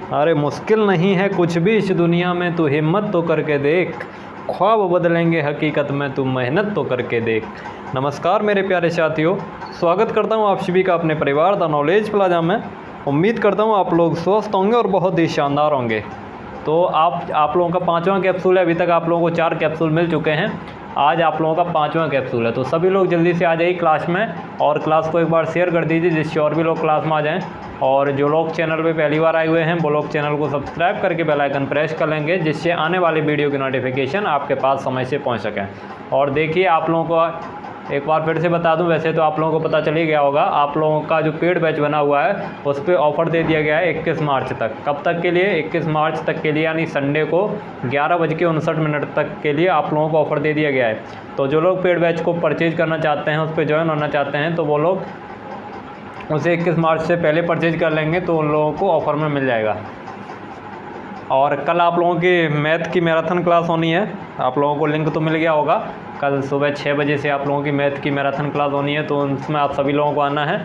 अरे मुश्किल नहीं है कुछ भी इस दुनिया में, तू हिम्मत तो करके देख। ख्वाब बदलेंगे हकीकत में, तू मेहनत तो करके देख। नमस्कार मेरे प्यारे साथियों, स्वागत करता हूँ आप सभी का अपने परिवार द नॉलेज प्लाजा में। उम्मीद करता हूँ आप लोग स्वस्थ होंगे और बहुत ही शानदार होंगे। तो आप लोगों का 5वां कैप्सूल है। अभी तक आप लोगों को 4 कैप्सूल मिल चुके हैं। आज आप लोगों का 5वां कैप्सूल है। तो सभी लोग जल्दी से आ जाइए क्लास में और क्लास को एक बार शेयर कर दीजिए जिससे और भी लोग क्लास में आ जाएं। और जो लोग चैनल पे पहली बार आए हुए हैं वो लोग चैनल को सब्सक्राइब करके बेल आइकन प्रेस कर लेंगे जिससे आने वाली वीडियो की नोटिफिकेशन आपके पास समय से पहुंच सके। और देखिए आप लोगों को एक बार फिर से बता दूं, वैसे तो आप लोगों को पता चल ही गया होगा, आप लोगों का जो पेड बैच बना हुआ है उस पर ऑफ़र दे दिया गया है 21 मार्च तक। कब तक के लिए? 21 मार्च तक के लिए, यानी संडे को 11:59 तक के लिए आप लोगों को ऑफ़र दे दिया गया है। तो जो लोग पेड बैच को परचेज़ करना चाहते हैं, उस पर ज्वाइन होना चाहते हैं, तो वो लोग उसे 21 मार्च से पहले परचेज़ कर लेंगे तो उन लोगों को ऑफ़र में मिल जाएगा। और कल आप लोगों की मैथ की मैराथन क्लास होनी है। आप लोगों को लिंक तो मिल गया होगा। कल सुबह 6 बजे से आप लोगों की मैथ की मैराथन क्लास होनी है, तो उसमें आप सभी लोगों को आना है।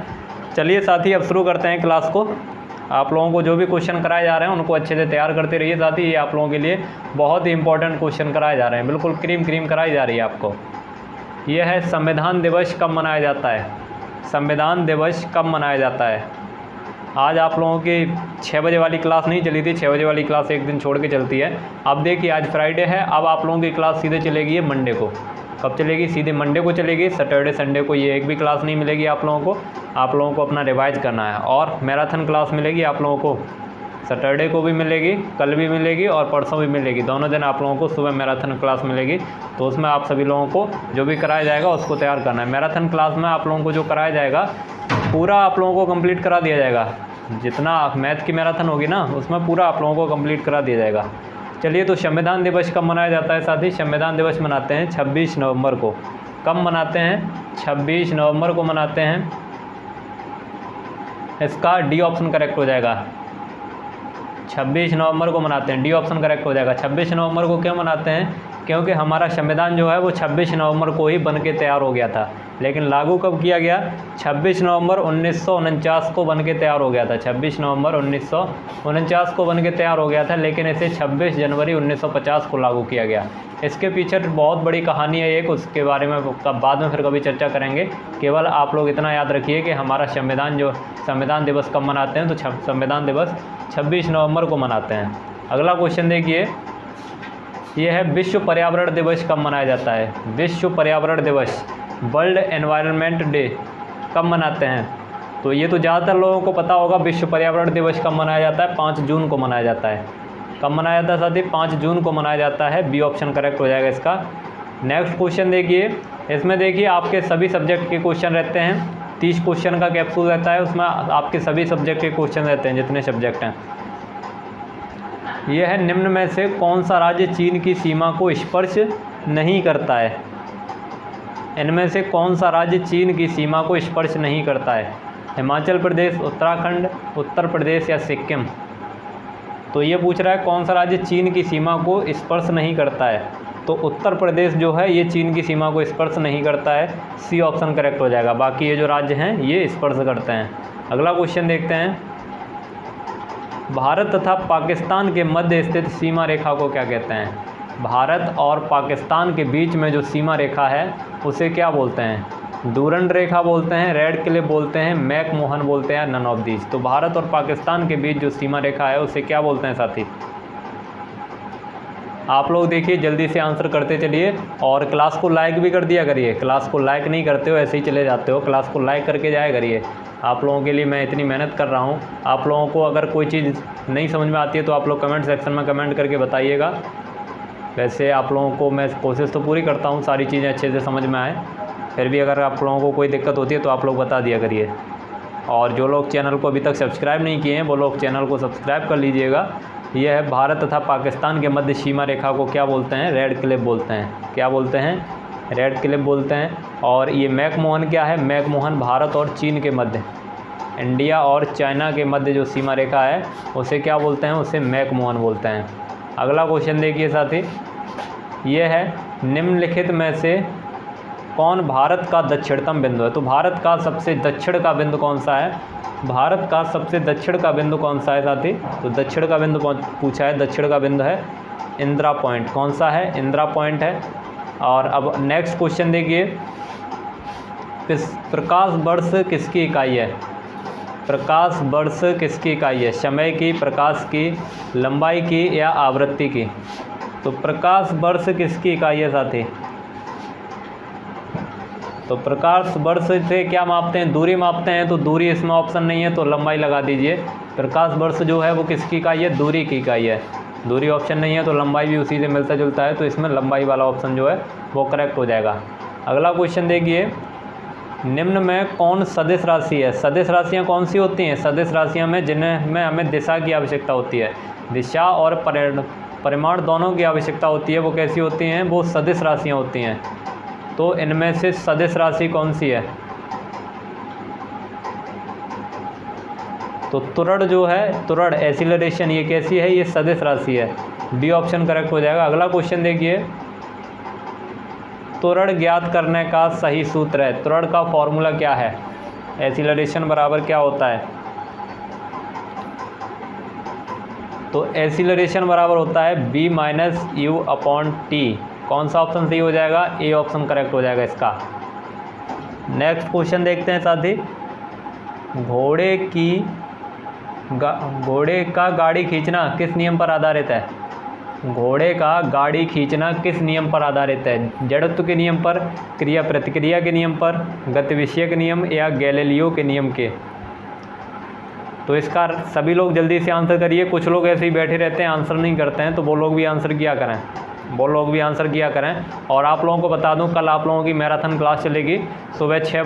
चलिए साथी, अब शुरू करते हैं क्लास को। आप लोगों को जो भी क्वेश्चन कराए जा रहे हैं उनको अच्छे से तैयार करते रहिए साथी। ये आप लोगों के लिए बहुत ही इंपॉर्टेंट क्वेश्चन कराए जा रहे हैं, बिल्कुल क्रीम कराई जा रही है आपको। यह है संविधान दिवस कब मनाया जाता है। संविधान दिवस कब मनाया जाता है? आज आप लोगों की 6 बजे वाली क्लास नहीं चली थी। 6 बजे वाली क्लास एक दिन छोड़ के चलती है। अब देखिए आज फ्राइडे है, अब आप लोगों की क्लास सीधे चलेगी मंडे को। कब चलेगी? सीधे मंडे को चलेगी। सैटरडे संडे को ये एक भी क्लास नहीं मिलेगी आप लोगों को। आप लोगों को अपना रिवाइज करना है। और मैराथन क्लास मिलेगी आप लोगों को, सैटरडे को भी मिलेगी, कल भी मिलेगी और परसों भी मिलेगी। दोनों दिन आप लोगों को सुबह मैराथन क्लास मिलेगी। तो उसमें आप सभी लोगों को जो भी कराया जाएगा उसको तैयार करना है। मैराथन क्लास में आप लोगों को जो कराया जाएगा पूरा आप लोगों को कंप्लीट करा दिया जाएगा। जितना मैथ की मैराथन होगी ना उसमें पूरा आप लोगों को कंप्लीट करा दिया जाएगा। चलिए, तो संविधान दिवस कब मनाया जाता है साथी? संविधान दिवस मनाते हैं 26 नवंबर को। कब मनाते हैं? 26 नवंबर को मनाते हैं। इसका डी ऑप्शन करेक्ट हो जाएगा। 26 नवंबर को मनाते हैं, डी ऑप्शन करेक्ट हो जाएगा। 26 नवंबर को क्यों मनाते हैं? क्योंकि हमारा संविधान जो है वो 26 नवंबर को ही बन के तैयार हो गया था। लेकिन लागू कब किया गया? 26 नवंबर 1949 को बन के तैयार हो गया था। 26 नवंबर 1949 को बन के तैयार हो गया था, लेकिन इसे 26 जनवरी 1950 को लागू किया गया। इसके पीछे बहुत बड़ी कहानी है एक, उसके बारे में बाद में फिर कभी चर्चा करेंगे। केवल आप लोग इतना याद रखिए कि हमारा संविधान दिवस कब मनाते हैं, तो संविधान दिवस 26 नवंबर को मनाते हैं। अगला क्वेश्चन देखिए, यह है विश्व पर्यावरण दिवस कब मनाया जाता है? विश्व पर्यावरण दिवस, वर्ल्ड एनवायरनमेंट डे, कब मनाते हैं? तो ये तो ज़्यादातर लोगों को पता होगा। विश्व पर्यावरण दिवस कब मनाया जाता है? 5 जून को मनाया जाता है। कब मनाया जाता है साथी? 5 जून को मनाया जाता है। बी ऑप्शन करेक्ट हो जाएगा इसका। नेक्स्ट क्वेश्चन देखिए, इसमें देखिए आपके सभी सब्जेक्ट के क्वेश्चन रहते हैं। 30 क्वेश्चन का कैप्सूल रहता है, उसमें आपके सभी सब्जेक्ट के क्वेश्चन रहते हैं जितने सब्जेक्ट हैं। यह है निम्न में से कौन सा राज्य चीन की सीमा को स्पर्श नहीं करता है? इनमें से कौन सा राज्य चीन की सीमा को स्पर्श नहीं करता है? हिमाचल प्रदेश, उत्तराखंड, उत्तर प्रदेश या सिक्किम? तो ये पूछ रहा है कौन सा राज्य चीन की सीमा को स्पर्श नहीं करता है। तो उत्तर प्रदेश जो है ये चीन की सीमा को स्पर्श नहीं करता है। सी ऑप्शन करेक्ट हो जाएगा। बाकी ये जो राज्य हैं ये स्पर्श करते हैं। अगला क्वेश्चन देखते हैं, भारत तथा पाकिस्तान के मध्य स्थित सीमा रेखा को क्या कहते हैं? भारत और पाकिस्तान के बीच में जो सीमा रेखा है उसे क्या बोलते हैं? डूरंड रेखा बोलते हैं, रेड क्लिफ बोलते हैं, मैकमोहन बोलते हैं, नन ऑफ दीज। तो भारत और पाकिस्तान के बीच जो सीमा रेखा है उसे क्या बोलते हैं साथी? आप लोग देखिए जल्दी से आंसर करते चलिए और क्लास को लाइक भी कर दिया करिए। क्लास को लाइक नहीं करते हो, ऐसे ही चले जाते हो। क्लास को लाइक करके जाया करिए। आप लोगों के लिए मैं इतनी मेहनत कर रहा हूँ। आप लोगों को अगर कोई चीज़ नहीं समझ में आती है तो आप लोग कमेंट सेक्शन में कमेंट करके बताइएगा। वैसे आप लोगों को मैं कोशिश तो पूरी करता हूँ सारी चीज़ें अच्छे से समझ में आए, फिर भी अगर आप लोगों को कोई दिक्कत होती है तो आप लोग बता दिया करिए। और जो लोग चैनल को अभी तक सब्सक्राइब नहीं किए हैं वो लोग चैनल को सब्सक्राइब कर लीजिएगा। यह है भारत तथा पाकिस्तान के मध्य सीमा रेखा को क्या बोलते हैं? रेड क्लिफ बोलते हैं। क्या बोलते हैं? रेड क्लिफ बोलते हैं। और ये मैकमोहन क्या है? मैकमोहन भारत और चीन के मध्य, इंडिया और चाइना के मध्य जो सीमा रेखा है उसे क्या बोलते हैं? उसे मैकमोहन बोलते हैं। अगला क्वेश्चन देखिए साथी, यह है निम्नलिखित में से कौन भारत का दक्षिणतम बिंदु है? तो भारत का सबसे दक्षिण का बिंदु कौन सा है? भारत का सबसे दक्षिण का बिंदु कौन सा है साथी? तो दक्षिण का बिंदु पूछा है, दक्षिण का बिंदु है इंदिरा पॉइंट। कौन सा है? इंदिरा पॉइंट है। और अब नेक्स्ट क्वेश्चन देखिए, प्रकाश वर्ष किसकी इकाई है? प्रकाश वर्ष किसकी इकाई है? समय की, प्रकाश की, लंबाई की या आवृत्ति की? तो प्रकाश वर्ष किसकी इकाई है साथी? तो प्रकाश वर्ष से क्या मापते हैं? दूरी मापते हैं। तो दूरी इसमें ऑप्शन नहीं है, तो लंबाई लगा दीजिए। प्रकाश वर्ष जो है वो किसकी इकाई है? दूरी की इकाई है। दूरी ऑप्शन नहीं है तो लंबाई भी उसी से मिलता जुलता है, तो इसमें लंबाई वाला ऑप्शन जो है वो करेक्ट हो जाएगा। अगला क्वेश्चन देखिए, निम्न में कौन सदिश राशि है? सदिश राशियाँ कौन सी होती हैं? सदिश राशियाँ में जिनमें हमें दिशा की आवश्यकता होती है, दिशा और परिमाण दोनों की आवश्यकता होती है, वो कैसी होती हैं? वो सदिश राशियाँ होती हैं। तो इनमें से सदिश राशि कौन सी है? तो त्वरण जो है, त्वरण एक्सीलरेशन, ये कैसी है? ये सदिश राशि है। डी ऑप्शन करेक्ट हो जाएगा। अगला क्वेश्चन देखिए, त्वरण ज्ञात करने का सही सूत्र है। त्वरण का फॉर्मूला क्या है? एक्सीलरेशन बराबर क्या होता है? तो एक्सीलरेशन बराबर होता है b minus you upon T. कौन सा ऑप्शन सही हो जाएगा? ए ऑप्शन करेक्ट हो जाएगा इसका। नेक्स्ट क्वेश्चन देखते हैं साथी, घोड़े का गाड़ी खींचना किस नियम पर आधारित है? घोड़े का गाड़ी खींचना किस नियम पर आधारित है? जड़त्व के नियम पर, क्रिया प्रतिक्रिया के नियम पर, गतिविषय के नियम या गैलीलियो के नियम के? तो इसका सभी लोग जल्दी से आंसर करिए। कुछ लोग ऐसे ही बैठे रहते हैं, आंसर नहीं करते हैं, तो वो लोग भी आंसर किया करें। और आप लोगों को बता दूं, कल आप लोगों की मैराथन क्लास चलेगी सुबह 6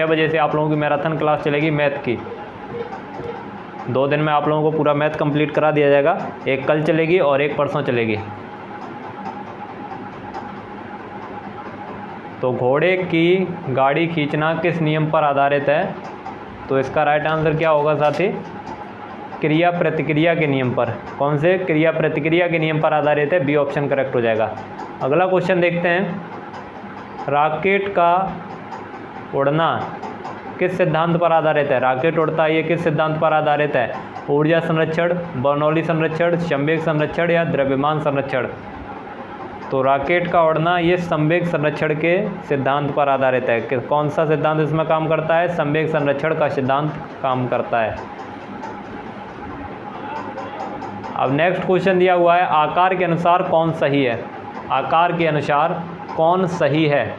बजे से आप लोगों की मैराथन क्लास चलेगी मैथ की। 2 दिन में आप लोगों को पूरा मैथ कंप्लीट करा दिया जाएगा। एक कल चलेगी और एक परसों चलेगी। तो घोड़े की गाड़ी खींचना किस नियम पर आधारित है? तो इसका राइट आंसर क्या होगा साथी? क्रिया प्रतिक्रिया के नियम पर। कौन से? क्रिया प्रतिक्रिया के नियम पर आधारित है। बी ऑप्शन करेक्ट हो जाएगा। अगला क्वेश्चन देखते हैं, रॉकेट का उड़ना किस सिद्धांत पर आधारित है? रॉकेट उड़ता है, ये किस सिद्धांत पर आधारित है? ऊर्जा संरक्षण, बर्नौली संरक्षण, संवेग संरक्षण या द्रव्यमान संरक्षण? तो रॉकेट का उड़ना ये संवेग संरक्षण के सिद्धांत पर आधारित है। कौन सा सिद्धांत इसमें काम करता है? संवेग संरक्षण का सिद्धांत काम करता है। अब नेक्स्ट क्वेश्चन दिया हुआ है, आकार के अनुसार कौन सही है? आकार के अनुसार कौन सही है?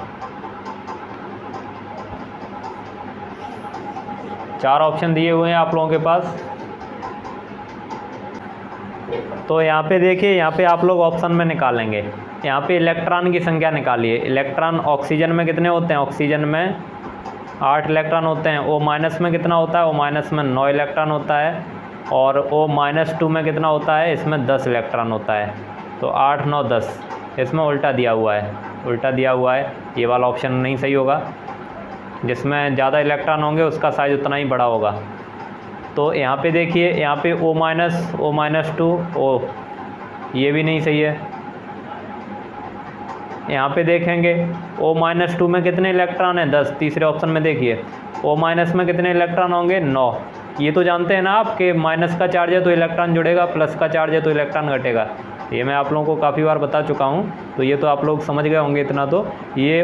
4 ऑप्शन दिए हुए हैं आप लोगों के पास। तो यहाँ पे देखिए, यहाँ पे आप लोग ऑप्शन में निकालेंगे। यहाँ पे इलेक्ट्रॉन की संख्या निकालिए। इलेक्ट्रॉन ऑक्सीजन में कितने होते हैं? ऑक्सीजन में 8 इलेक्ट्रॉन होते हैं। O माइनस में कितना होता है? O माइनस में 9 इलेक्ट्रॉन होता है। और O-2 में कितना होता है? इसमें 10 इलेक्ट्रॉन होता है। तो 8, 9, 10 इसमें उल्टा दिया हुआ है। ये वाला ऑप्शन नहीं सही होगा। जिसमें ज़्यादा इलेक्ट्रॉन होंगे उसका साइज़ उतना ही बड़ा होगा। तो यहाँ पे देखिए, यहाँ पे O-2 O, ये भी नहीं सही है। यहाँ पे देखेंगे O-2 में कितने इलेक्ट्रॉन हैं? 10। तीसरे ऑप्शन में देखिए O- में कितने इलेक्ट्रॉन होंगे? 9। ये तो जानते हैं ना आप कि माइनस का चार्ज है तो इलेक्ट्रॉन जुड़ेगा, प्लस का चार्ज है तो इलेक्ट्रॉन घटेगा। ये मैं आप लोगों को काफ़ी बार बता चुका हूँ, तो ये तो आप लोग समझ गए होंगे इतना। तो ये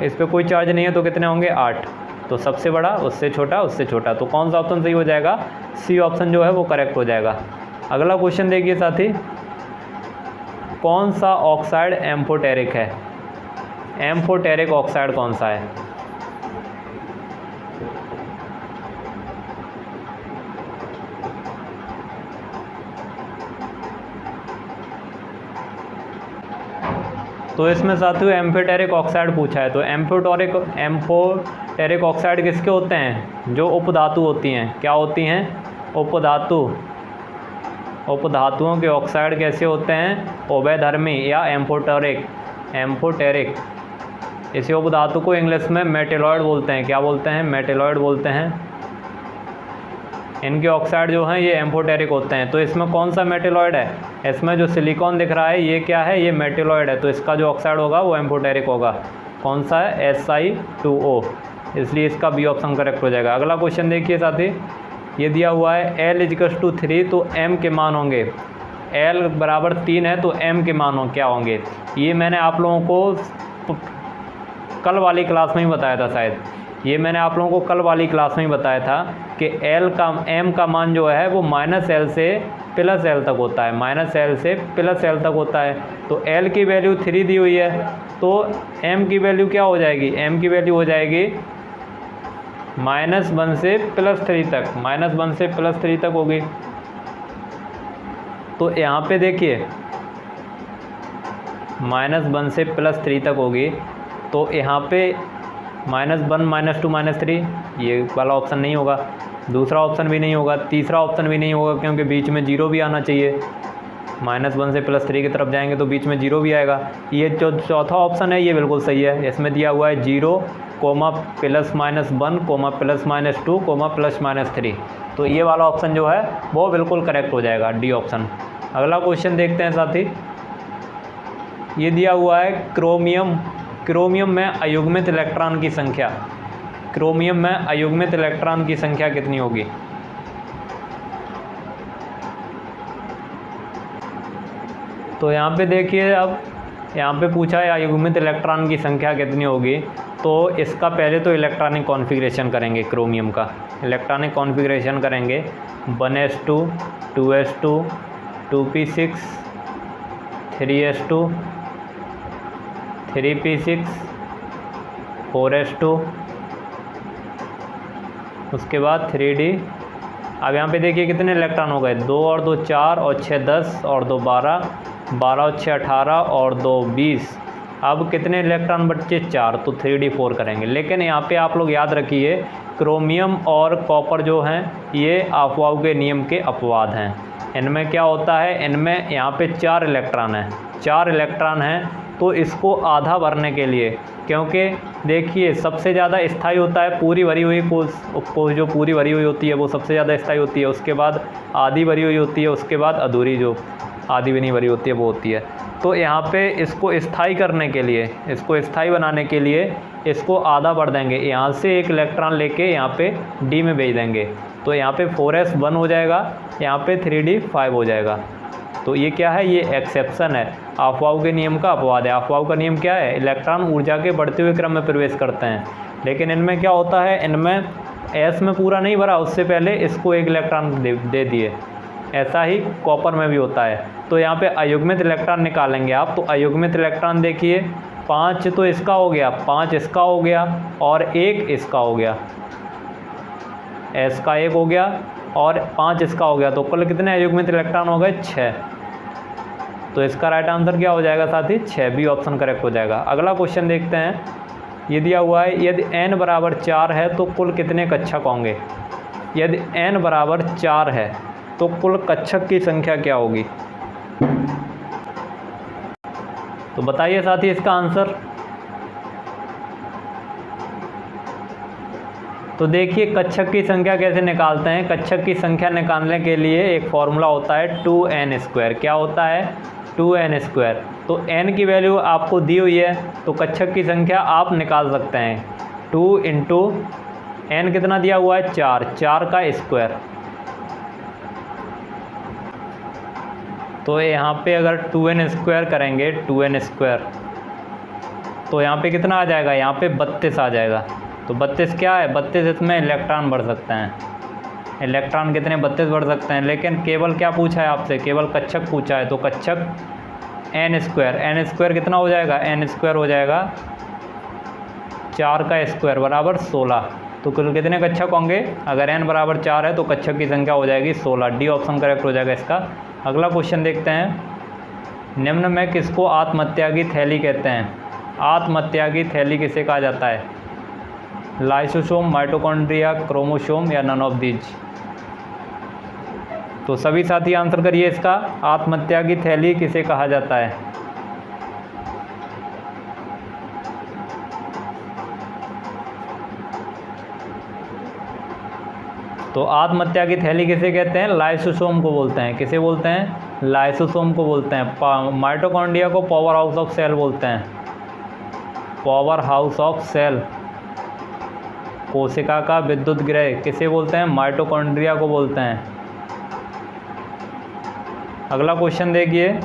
इस पर कोई चार्ज नहीं है तो कितने होंगे? 8। तो सबसे बड़ा, उससे छोटा, उससे छोटा। तो कौन सा ऑप्शन सही हो जाएगा? सी ऑप्शन जो है वो करेक्ट हो जाएगा। अगला क्वेश्चन देखिए साथी, कौन सा ऑक्साइड एम्फोटेरिक है? एम्फोटेरिक ऑक्साइड कौन सा है? तो इसमें साथियों एम्फोटेरिक ऑक्साइड पूछा है। तो एम्फोटेरिक ऑक्साइड किसके होते हैं? जो उपधातु होती हैं। क्या होती हैं? उपधातुओं के ऑक्साइड कैसे होते हैं? उभयधर्मी या एम्फोटेरिक। इसी उपधातु को इंग्लिश में मेटेलॉइड बोलते हैं। क्या बोलते हैं? मेटेलॉइड बोलते हैं। इनके ऑक्साइड जो हैं ये एम्फोटेरिक होते हैं। तो इसमें कौन सा मेटेलॉइड है? इसमें जो सिलिकॉन दिख रहा है ये क्या है? ये मेटेलॉइड है। तो इसका जो ऑक्साइड होगा वो एम्फोटेरिक होगा। कौन सा है, Si2O, इसलिए इसका बी ऑप्शन करेक्ट हो जाएगा। अगला क्वेश्चन देखिए साथी, ये दिया हुआ है L=3 तो m के मान होंगे, L बराबर 3 है तो m के मान क्या होंगे। ये मैंने आप लोगों को कल वाली क्लास में ही बताया था शायद, ये मैंने आप लोगों को कल वाली क्लास में ही बताया था कि m का मान जो है वो -L से +L तक होता है, -L से +L तक होता है। तो L की वैल्यू 3 दी हुई है तो m की वैल्यू क्या हो जाएगी, m की वैल्यू हो जाएगी -1 से +3 तक, -1 से +3 तक होगी। तो यहाँ पे देखिए -1 से +3 तक होगी, तो यहाँ पे -1 -2 -3 ये वाला ऑप्शन नहीं होगा, दूसरा ऑप्शन भी नहीं होगा, तीसरा ऑप्शन भी नहीं होगा, क्योंकि बीच में 0 भी आना चाहिए। -1 से +3 की तरफ जाएंगे तो बीच में 0 भी आएगा। ये जो चौथा ऑप्शन है ये बिल्कुल सही है, इसमें दिया हुआ है 0, ±1, ±2, ±3, तो ये वाला ऑप्शन जो है वो बिल्कुल करेक्ट हो जाएगा, डी ऑप्शन। अगला क्वेश्चन देखते हैं साथी, ये दिया हुआ है क्रोमियम में अयुग्मित इलेक्ट्रॉन की संख्या, क्रोमियम में अयुग्मित इलेक्ट्रॉन की संख्या कितनी होगी। तो यहाँ पे देखिए, अब यहाँ पे पूछा है अयुग्मित इलेक्ट्रॉन की संख्या कितनी होगी, तो इसका पहले तो इलेक्ट्रॉनिक कॉन्फ़िगरेशन करेंगे, क्रोमियम का इलेक्ट्रॉनिक कॉन्फ़िगरेशन करेंगे 1s2 2s2 2p6 3s2 3p6 4s2, उसके बाद 3d। अब यहाँ पे देखिए कितने इलेक्ट्रॉन हो गए, 2 और 2 4 और 6 10 और 2 12, 12 और 6 18 और 2 20। अब कितने इलेक्ट्रॉन बचे, 4, तो 3d4 करेंगे। लेकिन यहाँ पे आप लोग याद रखिए, क्रोमियम और कॉपर जो हैं ये अफवाह के नियम के अपवाद हैं। इनमें क्या होता है, इनमें यहाँ पे 4 इलेक्ट्रॉन हैं, 4 इलेक्ट्रॉन हैं, तो इसको आधा भरने के लिए, क्योंकि देखिए सबसे ज़्यादा स्थायी होता है पूरी भरी हुई को जो पूरी भरी हुई होती है वो सबसे ज़्यादा स्थायी होती है, उसके बाद आधी भरी हुई होती है, उसके बाद अधूरी जो आधी भी नहीं भरी होती है वो होती है। तो यहाँ पे इसको स्थायी करने के लिए, इसको स्थायी बनाने के लिए इसको आधा भर देंगे, यहाँ से एक इलेक्ट्रॉन लेके यहाँ पे डी में भेज देंगे, तो यहाँ पे 4s 1 हो जाएगा, यहाँ पे 3d 5 हो जाएगा। तो ये क्या है, ये एक्सेप्शन है, अफवाह के नियम का अपवाद है। अफवाह का नियम क्या है, इलेक्ट्रॉन ऊर्जा के बढ़ते हुए क्रम में प्रवेश करते हैं, लेकिन इनमें क्या होता है, इनमें s में पूरा नहीं भरा, उससे पहले इसको एक इलेक्ट्रॉन दे दिए। ऐसा ही कॉपर में भी होता है। तो यहाँ पे अयुग्मित इलेक्ट्रॉन निकालेंगे आप, तो अयुग्मित इलेक्ट्रॉन देखिए 5 तो इसका हो गया, 5 इसका हो गया और 1 इसका हो गया, s का 1 हो गया और 5 इसका हो गया, तो कुल कितने अयुग्मित इलेक्ट्रॉन हो गए, 6। तो इसका राइट आंसर क्या हो जाएगा साथी, 6, बी ऑप्शन करेक्ट हो जाएगा। अगला क्वेश्चन देखते हैं, ये दिया हुआ है यदि n बराबर 4 है तो कुल कितने कक्षक होंगे। यदि n बराबर 4 है तो कुल कक्षक की संख्या क्या होगी। तो बताइए साथी इसका आंसर। तो देखिए कक्षक की संख्या कैसे निकालते हैं। कक्षक की संख्या निकालने के लिए एक फॉर्मूला होता है 2n²। क्या होता है, 2n²। तो n की वैल्यू आपको दी हुई है, तो कक्षक की संख्या आप निकाल सकते हैं। 2 × n कितना दिया हुआ है, 4 का स्क्वायर। तो यहाँ पे अगर 2n² करेंगे, 2n², तो यहाँ पे कितना आ जाएगा, यहाँ पे 32 आ जाएगा। तो 32 क्या है, 32 इसमें इलेक्ट्रॉन बढ़ सकते हैं। इलेक्ट्रॉन कितने, 32 बढ़ सकते हैं। लेकिन केवल क्या पूछा है आपसे, केवल कक्षक पूछा है, तो कक्षक n² कितना हो जाएगा, n² हो जाएगा 4 का स्क्वायर बराबर 16। तो कुल कितने कक्षक होंगे, अगर n बराबर 4 है तो कक्षक की संख्या हो जाएगी 16। डी ऑप्शन करेक्ट हो जाएगा इसका। अगला क्वेश्चन देखते हैं, निम्न में किसको आत्महत्या की थैली कहते हैं। आत्महत्या की थैली किसे कहा जाता है, लाइसोसोम, माइटोकॉन्ड्रिया, क्रोमोसोम या नन ऑफ दीज। तो सभी साथी आंसर करिए इसका, आत्महत्या की थैली किसे कहा जाता है। तो आत्महत्या की थैली किसे कहते हैं, लाइसोसोम को बोलते हैं। किसे बोलते हैं, लाइसोसोम को बोलते हैं। माइटोकॉन्ड्रिया को पावर हाउस ऑफ सेल बोलते हैं। Power house of cell. कोशिका का विद्युत गृह किसे बोलते हैं? माइटोकॉन्ड्रिया को बोलते हैं। अगला क्वेश्चन देखिए,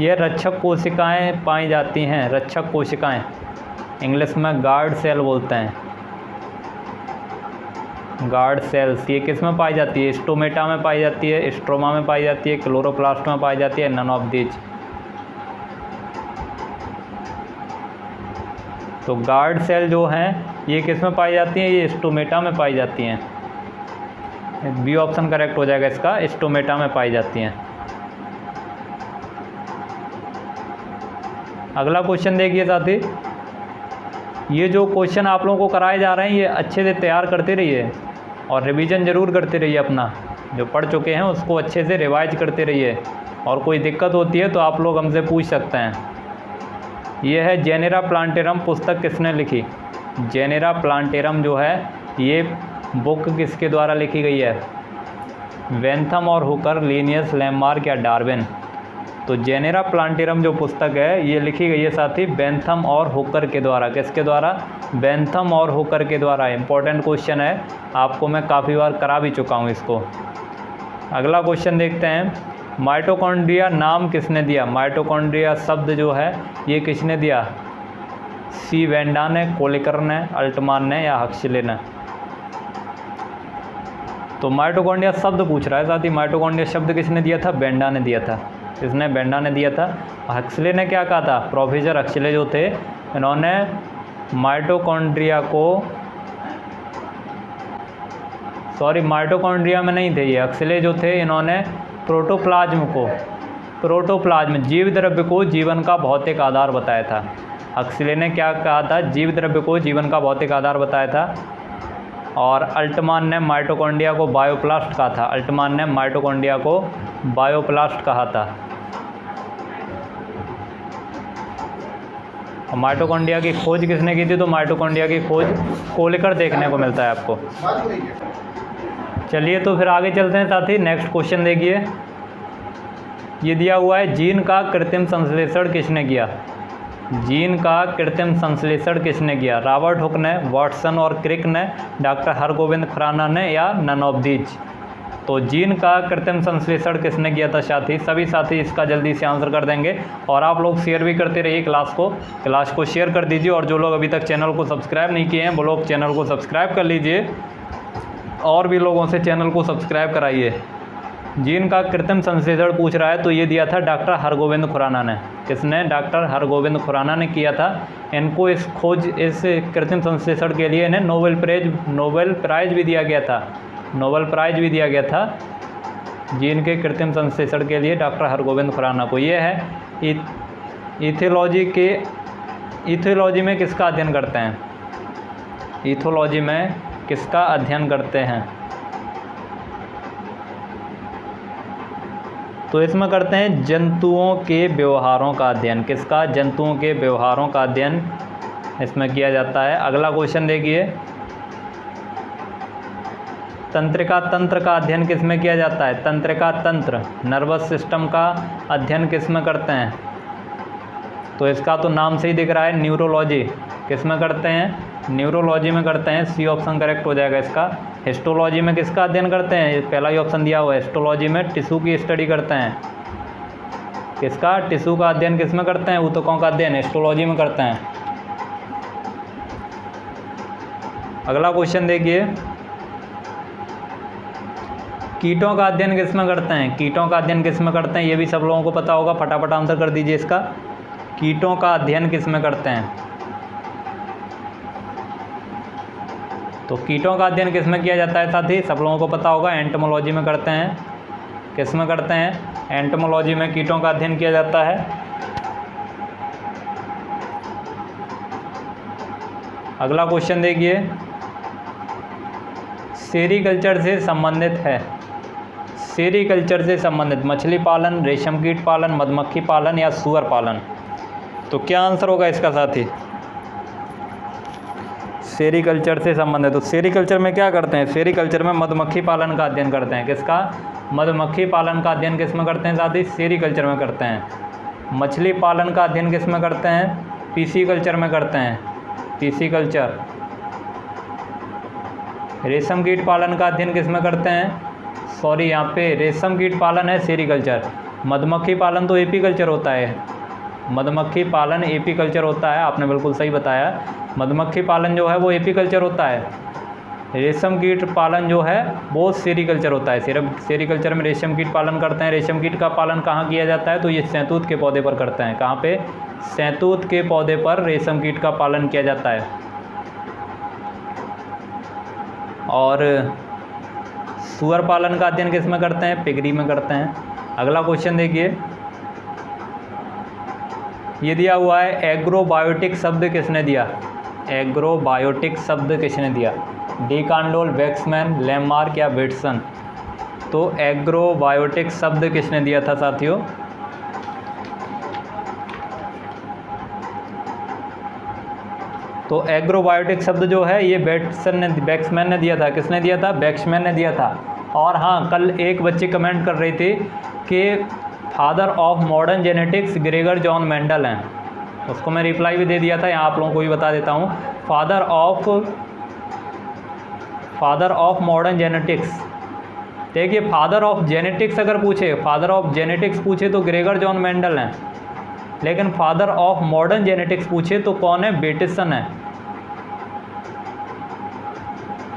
ये रक्षक कोशिकाएं पाई जाती हैं। रक्षक कोशिकाएं इंग्लिश में गार्ड सेल बोलते हैं। गार्ड सेल्स ये किस में पाई जाती है? स्टोमेटा में पाई जाती है, स्ट्रोमा में पाई जाती है, क्लोरोप्लास्ट में पाई जाती है, नन ऑफ दीज। तो गार्ड सेल जो हैं ये किस में पाई जाती हैं? ये स्टोमेटा में पाई जाती हैं। बी ऑप्शन करेक्ट हो जाएगा इसका, स्टोमेटा में पाई जाती हैं। अगला क्वेश्चन देखिए साथी, ये जो क्वेश्चन आप लोगों को कराए जा रहे हैं ये अच्छे से तैयार करते रहिए और रिवीजन ज़रूर करते रहिए। अपना जो पढ़ चुके हैं उसको अच्छे से रिवाइज करते रहिए, और कोई दिक्कत होती है तो आप लोग हमसे पूछ सकते हैं। ये है जेनेरा प्लांटेरम पुस्तक किसने लिखी? जेनेरा प्लांटेरम जो है ये बुक किसके द्वारा लिखी गई है? वेंथम और हुकर, लिनियस, लैमार्क या डार्विन? तो जेनेरा प्लांटेरम जो पुस्तक है ये लिखी गई है साथी बेंथम और हुकर के द्वारा। किसके द्वारा? बेंथम और हुकर के द्वारा। इंपॉर्टेंट क्वेश्चन है, आपको मैं काफ़ी बार करा भी चुका हूँ इसको। अगला क्वेश्चन देखते हैं, माइटोकॉन्ड्रिया नाम किसने दिया? माइटोकॉन्ड्रिया शब्द जो है ये किसने दिया? सी वेंडा ने, कोलिकर ने, अल्टमान ने या हक्सले ने? तो माइटोकॉन्ड्रिया शब्द पूछ रहा है साथी। माइटोकॉन्ड्रिया शब्द किसने दिया था? वेंडा ने दिया था। इसने वेंडा ने दिया था। हक्सले ने क्या कहा था? प्रोफेसर हक्सले जो थे इन्होंने माइटोकॉन्ड्रिया को, सॉरी माइटोकॉन्ड्रिया में नहीं थे ये, हक्सले जो थे इन्होंने प्रोटोप्लाज्म जीव द्रव्य को जीवन का भौतिक आधार बताया था। हक्सले ने क्या कहा था? जीव द्रव्य को जीवन का भौतिक आधार बताया था। और अल्टमान ने माइटोकॉन्ड्रिया को बायोप्लास्ट कहा था। अल्टमान ने माइटोकॉन्ड्रिया को बायोप्लास्ट कहा था। और माइटोकॉन्ड्रिया की खोज किसने की थी? तो माइटोकॉन्ड्रिया की खोज कोलिकर देखने को मिलता है आपको। चलिए तो फिर आगे चलते हैं साथी। नेक्स्ट क्वेश्चन देखिए, ये दिया हुआ है, जीन का कृत्रिम संश्लेषण किसने किया? जीन का कृत्रिम संश्लेषण किसने किया? रॉबर्ट हुक ने, वाटसन और क्रिक ने, डॉक्टर हरगोविंद खुराना ने या नन ऑफ दीज? तो जीन का कृत्रिम संश्लेषण किसने किया था साथी? सभी साथी इसका जल्दी से आंसर कर देंगे। और आप लोग शेयर भी करते रहिए क्लास को शेयर कर दीजिए। और जो लोग अभी तक चैनल को सब्सक्राइब नहीं किए हैं वो लोग चैनल को सब्सक्राइब कर लीजिए, और भी लोगों से चैनल को सब्सक्राइब कराइए। जीन का कृत्रिम संश्लेषण पूछ रहा है तो ये दिया था डॉक्टर हरगोविंद खुराना ने। किसने? डॉक्टर हरगोविंद खुराना ने किया था। इनको इस कृत्रिम संश्लेषण के लिए इन्हें नोबेल प्राइज़ भी दिया गया था। नोबेल प्राइज़ भी दिया गया था जीन के कृत्रिम संश्लेषण के लिए डॉक्टर हरगोविंद खुराना को। ये है इथियोलॉजी में किसका अध्ययन करते हैं? इथियोलॉजी में किसका अध्ययन करते हैं? तो इसमें करते हैं जंतुओं के व्यवहारों का अध्ययन। किसका? जंतुओं के व्यवहारों का अध्ययन इसमें किया जाता है। अगला क्वेश्चन देखिए, तंत्रिका तंत्र का अध्ययन किस में किया जाता है? तंत्रिका तंत्र नर्वस सिस्टम का अध्ययन किस में करते हैं? तो इसका तो नाम से ही दिख रहा है, न्यूरोलॉजी। किस में करते हैं? न्यूरोलॉजी में करते हैं। सी ऑप्शन करेक्ट हो जाएगा इसका। हिस्टोलॉजी में किसका अध्ययन करते हैं? पहला ही ऑप्शन दिया हुआ है। हिस्टोलॉजी में टिश्यू की स्टडी करते हैं। किसका? टिश्यू का अध्ययन किस में करते हैं? ऊतकों का अध्ययन हिस्टोलॉजी में करते हैं। अगला क्वेश्चन देखिए, कीटों का अध्ययन किस में करते हैं? कीटों का अध्ययन किस में करते हैं? ये भी सब लोगों को पता होगा, फटाफट आंसर कर दीजिए इसका। कीटों का अध्ययन किस में करते हैं? तो कीटों का अध्ययन किस में किया जाता है साथी? सब लोगों को पता होगा, एंटोमोलॉजी में करते हैं। किस में करते हैं? एंटोमोलॉजी में कीटों का अध्ययन किया जाता है। अगला क्वेश्चन देखिए, सेरीकल्चर से संबंधित है। सेरीकल्चर से संबंधित मछली पालन, रेशम कीट पालन, मधुमक्खी पालन या सूअर पालन? तो क्या आंसर होगा इसका साथी? सेरीकल्चर से संबंधित। तो सेरीकल्चर में क्या करते हैं? सेरीकल्चर में मधुमक्खी पालन का अध्ययन करते हैं। किसका? मधुमक्खी पालन का अध्ययन किस में करते हैं साथी? सेरीकल्चर में करते हैं। मछली पालन का अध्ययन किस में करते हैं? पीसीकल्चर में करते हैं, पीसीकल्चर। रेशम कीट पालन का अध्ययन किस में करते हैं? सॉरी, यहाँ पे रेशम कीट पालन है सेरीकल्चर। मधुमक्खी पालन तो एपीकल्चर होता है, मधुमक्खी पालन एपीकल्चर होता है, आपने बिल्कुल सही बताया। मधुमक्खी पालन जो है वो एपीकल्चर होता है, रेशम कीट पालन जो है वो सेरीकल्चर होता है। सेरीकल्चर में रेशम कीट पालन करते हैं। रेशम कीट का पालन कहाँ किया जाता है? तो ये शहतूत के पौधे पर करते हैं। कहाँ पे? शहतूत के पौधे पर रेशम कीट का पालन किया जाता है। और सूअर पालन का अध्ययन किस में करते हैं? पिगरी में करते हैं। अगला क्वेश्चन देखिए, ये दिया हुआ है एग्रोबायोटिक शब्द किसने दिया? एग्रोबायोटिक शब्द किसने दिया? डी कांडोल, वैक्समैन, लैमार्क या विटसन? तो एग्रोबायोटिक शब्द किसने दिया था साथियों? तो एग्रोबायोटिक शब्द जो है ये वैक्समैन ने दिया था। किसने दिया था? वैक्समैन ने दिया था। और हाँ, कल एक बच्ची कमेंट कर रही थी कि father of modern genetics Gregor John Mendel हैं, उसको मैं रिप्लाई भी दे दिया था, यहाँ आप लोगों को भी बता देता हूँ। फादर ऑफ मॉडर्न जेनेटिक्स, देखिए फादर ऑफ जेनेटिक्स अगर पूछे, फादर ऑफ जेनेटिक्स पूछे तो ग्रेगर जॉन मेंडल हैं, लेकिन फादर ऑफ मॉडर्न जेनेटिक्स पूछे तो कौन है? बेटिसन है।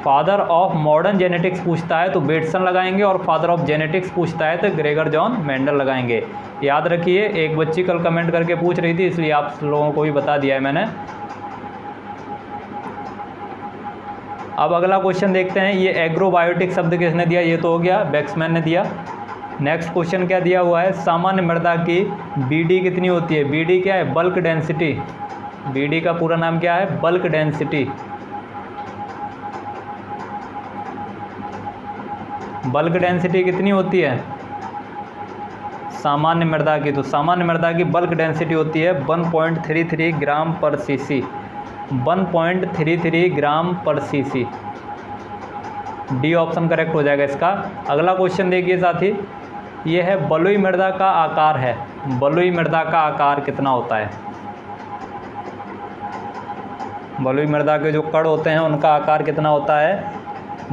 फादर ऑफ मॉडर्न जेनेटिक्स पूछता है तो बेटिसन लगाएंगे, और फादर ऑफ जेनेटिक्स पूछता है तो ग्रेगर जॉन मेंडल लगाएंगे। याद रखिए, एक बच्ची कल कमेंट करके पूछ रही थी, इसलिए आप लोगों को भी बता दिया है मैंने। अब अगला क्वेश्चन देखते हैं, ये एग्रोबायोटिक शब्द किसने दिया? ये तो हो गया, वैक्समैन ने दिया। नेक्स्ट क्वेश्चन क्या दिया हुआ है? सामान्य मृदा की बीडी कितनी होती है? बीडी क्या है? Bulk density. बीडी का पूरा नाम क्या है? Bulk density. बल्क डेंसिटी कितनी होती है सामान्य मृदा की? तो सामान्य मृदा की बल्क डेंसिटी होती है 1.33 ग्राम पर सीसी। 1.33 ग्राम पर सीसी। डी ऑप्शन करेक्ट हो जाएगा इसका। अगला क्वेश्चन देखिए साथी, ये है बलुई मृदा का आकार है। बलुई मृदा का आकार कितना होता है? बलुई मृदा के जो कण होते हैं उनका आकार कितना होता है?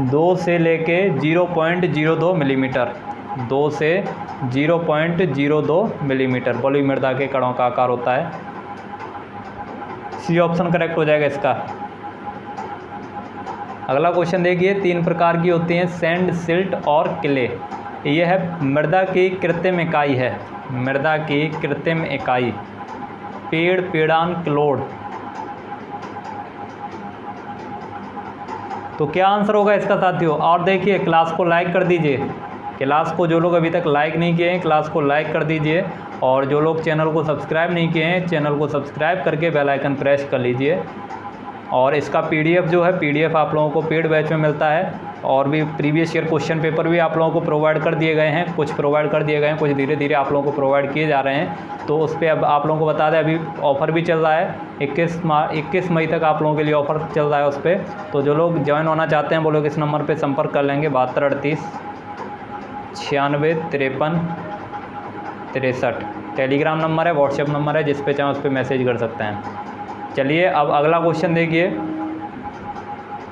2 से लेके 0.02 मिलीमीटर। 2 से 0.02 मिलीमीटर बलुई मृदा के कणों का आकार होता है। सी ऑप्शन करेक्ट हो जाएगा इसका। अगला क्वेश्चन देखिए, 3 प्रकार की होती हैं, सैंड, सिल्ट और क्ले। यह है मृदा की कृत्रिम इकाई है। मृदा की कृत्रिम इकाई पेड़, पेड़ान, क्लोड। तो क्या आंसर होगा इसका साथियों? और देखिए, क्लास को लाइक कर दीजिए। क्लास को जो लोग अभी तक लाइक नहीं किए हैं, क्लास को लाइक कर दीजिए। और जो लोग चैनल को सब्सक्राइब नहीं किए हैं, चैनल को सब्सक्राइब करके बेल आइकन प्रेस कर लीजिए। और इसका पीडीएफ जो है, पीडीएफ आप लोगों को पेड बैच में मिलता है। और भी प्रीवियस ईयर क्वेश्चन पेपर भी आप लोगों को प्रोवाइड कर दिए गए हैं। कुछ प्रोवाइड कर दिए गए हैं, कुछ धीरे धीरे आप लोगों को प्रोवाइड किए जा रहे हैं। तो उस पर अब आप लोगों को बता दें, अभी ऑफ़र भी चल रहा है। 21 मई तक आप लोगों के लिए ऑफ़र चल रहा है उस पर। तो जो लोग ज्वाइन होना चाहते हैं वो लोग इस नंबर पर संपर्क कर लेंगे, 7238 96 53 63। टेलीग्राम नंबर है, व्हाट्सएप नंबर है, जिस पे चाहें उस पर मैसेज कर सकते हैं। चलिए अब अगला क्वेश्चन देखिए,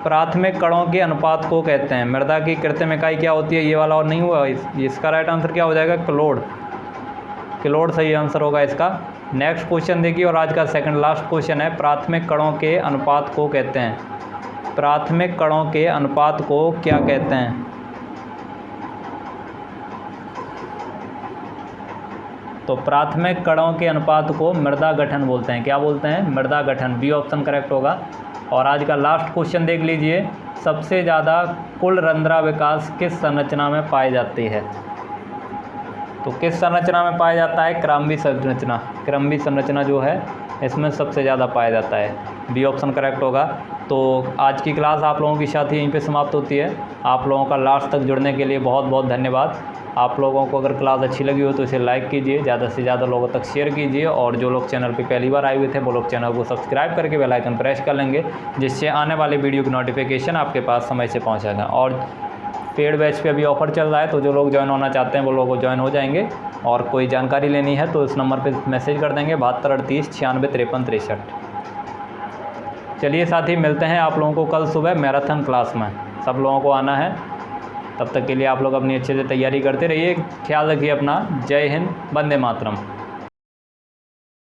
प्राथमिक कणों के अनुपात को कहते हैं। मृदा की कृत्रिम इकाई क्या होती है? ये वाला और नहीं हुआ। इसका राइट आंसर क्या हो जाएगा? क्लोड। क्लोड सही आंसर होगा इसका। नेक्स्ट क्वेश्चन देखिए, और आज का सेकंड लास्ट क्वेश्चन है, प्राथमिक कणों के अनुपात को कहते हैं। प्राथमिक कणों के अनुपात को क्या कहते हैं? तो प्राथमिक कणों के अनुपात को मृदा गठन बोलते हैं। क्या बोलते हैं? मृदा गठन। बी ऑप्शन करेक्ट होगा। और आज का लास्ट क्वेश्चन देख लीजिए, सबसे ज़्यादा कुल रंध्रा विकास किस संरचना में पाई जाती है? तो किस संरचना में पाया जाता है? क्रम्बी संरचना। क्रम्बी संरचना जो है इसमें सबसे ज़्यादा पाया जाता है। बी ऑप्शन करेक्ट होगा। तो आज की क्लास आप लोगों की साथ ही यहीं पे समाप्त होती है। आप लोगों का लास्ट तक जुड़ने के लिए बहुत बहुत धन्यवाद। आप लोगों को अगर क्लास अच्छी लगी हो तो इसे लाइक कीजिए, ज़्यादा से ज़्यादा लोगों तक शेयर कीजिए। और जो लोग चैनल पे पहली बार आए हुए थे वो लोग चैनल को सब्सक्राइब करके बेल आइकन प्रेस कर लेंगे, जिससे आने वाले वीडियो की नोटिफिकेशन आपके पास समय से पहुँचेगा। और पेड बैच पे अभी ऑफ़र चल रहा है, तो जो लोग ज्वाइन होना चाहते हैं वो लोग ज्वाइन हो जाएंगे। और कोई जानकारी लेनी है तो इस नंबर पे मैसेज कर देंगे 72 38 96 53 63। चलिए साथी, मिलते हैं आप लोगों को कल सुबह मैराथन क्लास में। सब लोगों को आना है। तब तक के लिए आप लोग अपनी अच्छे से तैयारी करते रहिए। ख्याल रखिए अपना। जय हिंद, वंदे मातरम।